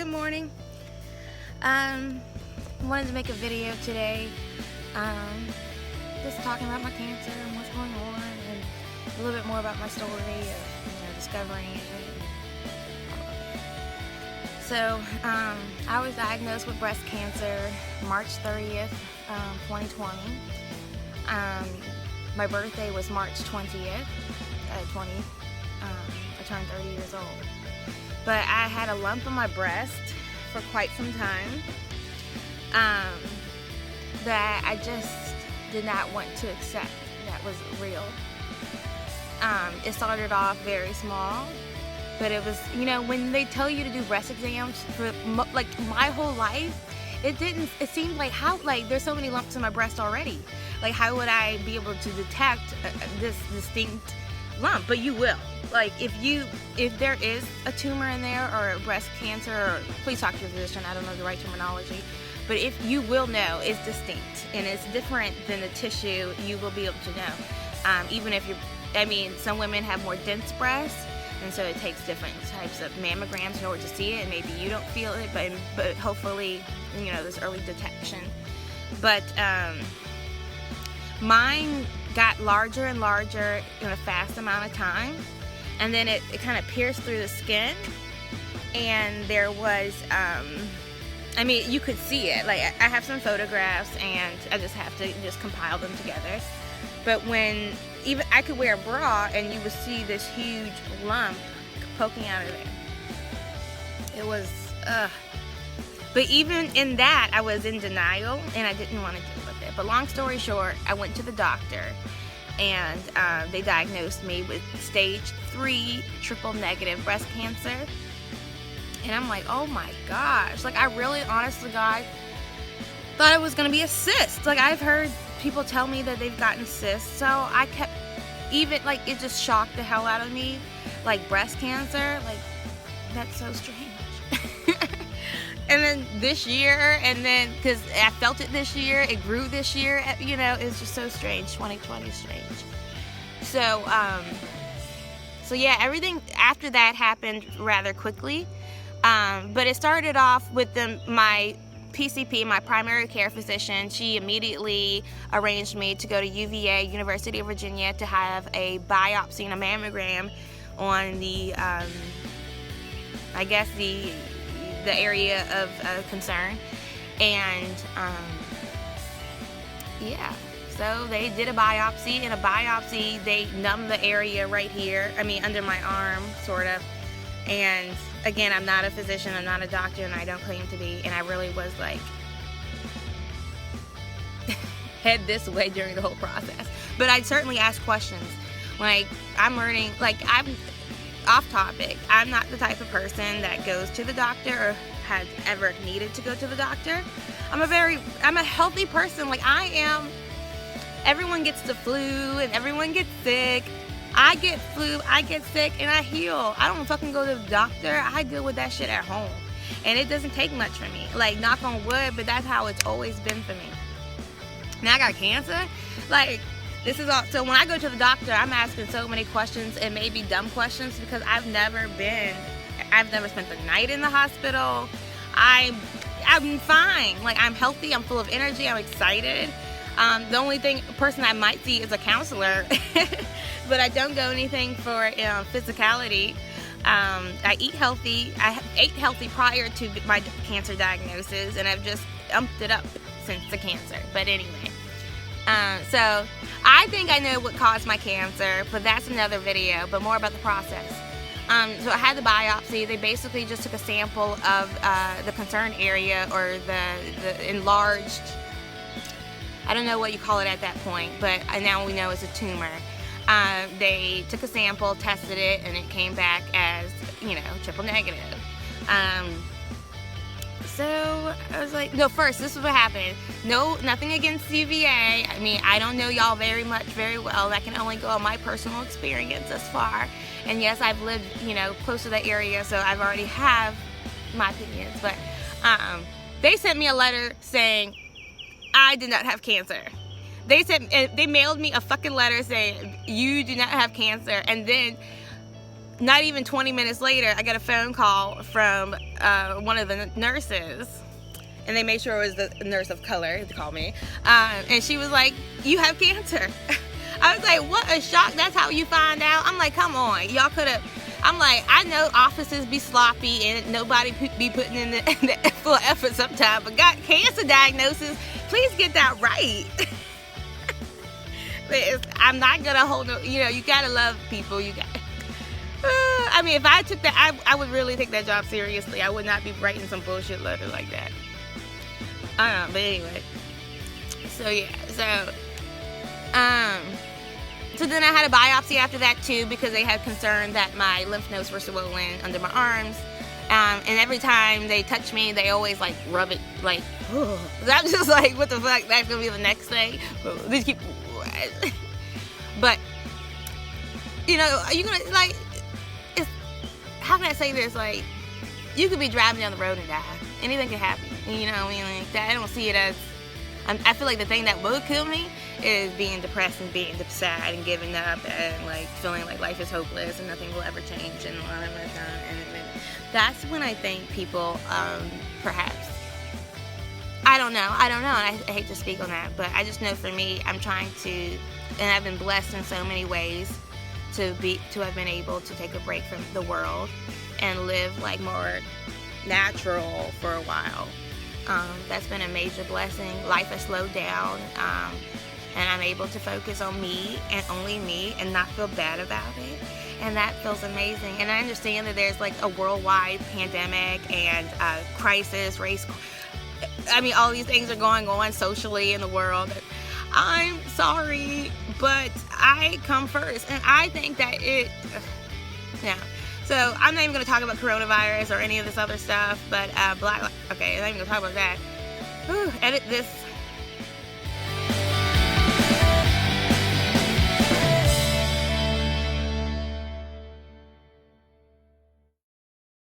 morning. Wanted to make a video today, just talking about my cancer and what's going on, and a little bit more about my story of discovering it. So, I was diagnosed with breast cancer March 30th, 2020. My birthday was March 20th, I turned 30 years old. But I had a lump on my breast for quite some time that I just did not want to accept that was real. It started off very small, but it was, when they tell you to do breast exams for like my whole life, it seemed like there's so many lumps in my breast already. Like, how would I be able to detect this distinct lump? But you will. Like, if there is a tumor in there or a breast cancer, or please talk to your physician, I don't know the right terminology, but if you will know it's distinct and it's different than the tissue, you will be able to know. Even if some women have more dense breasts, and so it takes different types of mammograms in order to see it, and maybe you don't feel it, but hopefully, there's early detection. But mine got larger and larger in a fast amount of time, and then it kind of pierced through the skin, and there was you could see it. Like, I have some photographs, and I just have to compile them together. But when even I could wear a bra and you would see this huge lump poking out of there. It was but even in that, I was in denial and I didn't want to deal with it. But long story short, I went to the doctor, and they diagnosed me with stage 3 triple negative breast cancer. And I'm like, oh my gosh, like, I really, honestly, God, thought it was gonna be a cyst. Like, I've heard people tell me that they've gotten cysts, so I kept, it just shocked the hell out of me. Like, breast cancer, like, that's so strange. And then this year, because I felt it this year, it grew this year, it's just so strange. 2020 is strange. So yeah, everything after that happened rather quickly. But it started off with my PCP, my primary care physician. She immediately arranged me to go to UVA, University of Virginia, to have a biopsy and a mammogram on the area of concern. And yeah, so they did a biopsy. In a biopsy, they numbed the area right here, under my arm, sort of. And again, I'm not a physician, I'm not a doctor, and I don't claim to be, and I really was like head this way during the whole process. But I certainly asked questions. Like, I'm learning, I'm off topic. I'm not the type of person that goes to the doctor or has ever needed to go to the doctor. I'm a healthy person. Like, I am. Everyone gets the flu and everyone gets sick. I get flu, I get sick, and I heal. I don't fucking go to the doctor. I deal with that shit at home. And it doesn't take much for me. Like, knock on wood, but that's how it's always been for me. Now I got cancer. Like, this is all. So when I go to the doctor, I'm asking so many questions, and maybe dumb questions, because I've never spent the night in the hospital. I'm fine. Like, I'm healthy, I'm full of energy, I'm excited. The only person I might see is a counselor. But I don't go anything for physicality. I eat healthy. I ate healthy prior to my cancer diagnosis, and I've just umped it up since the cancer. But anyway, so I think I know what caused my cancer, but that's another video, but more about the process. So I had the biopsy. They basically just took a sample of the concerned area, or the enlarged, I don't know what you call it at that point, but now we know it's a tumor. They took a sample, tested it, and it came back as, triple negative. So I was like, no, first, this is what happened. No, nothing against UVA. I don't know y'all very well. I can only go on my personal experience thus far. And yes, I've lived, close to that area, so I've already have my opinions. But they sent me a letter saying I did not have cancer. They mailed me a fucking letter saying you do not have cancer, and then not even 20 minutes later, I got a phone call from one of the nurses, and they made sure it was the nurse of color to call me, and she was like, "You have cancer." I was like, what a shock. That's how you find out? I'm like, come on, y'all could have. I'm like, I know offices be sloppy and nobody be putting in the full effort sometimes, but got cancer diagnosis, please get that right. I'm not gonna hold no, you gotta love people. You got. I mean, if I took that, I would really take that job seriously. I would not be writing some bullshit letter like that. I don't know, but anyway. So yeah, so then I had a biopsy after that too, because they had concern that my lymph nodes were swollen under my arms. And every time they touch me, they always like rub it, like, I'm just like, what the fuck? That's gonna be the next thing. These keep, but you're gonna like, how can I say this? Like, you could be driving down the road and die. Anything can happen. You know what I mean? Like that. I don't see it as. I feel like the thing that would kill me is being depressed and being sad and giving up and like feeling like life is hopeless and nothing will ever change and all of that. And that's when I think people, perhaps, I don't know, and I hate to speak on that, but I just know for me, I'm trying to, and I've been blessed in so many ways to have been able to take a break from the world and live like more natural for a while. That's been a major blessing. Life has slowed down, and I'm able to focus on me and only me and not feel bad about it. And that feels amazing. And I understand that there's like a worldwide pandemic and crisis, race. I mean, all these things are going on socially in the world. I'm sorry, but I come first. And I think that yeah. So I'm not even going to talk about coronavirus or any of this other stuff, but okay, I'm not even going to talk about that. Edit this.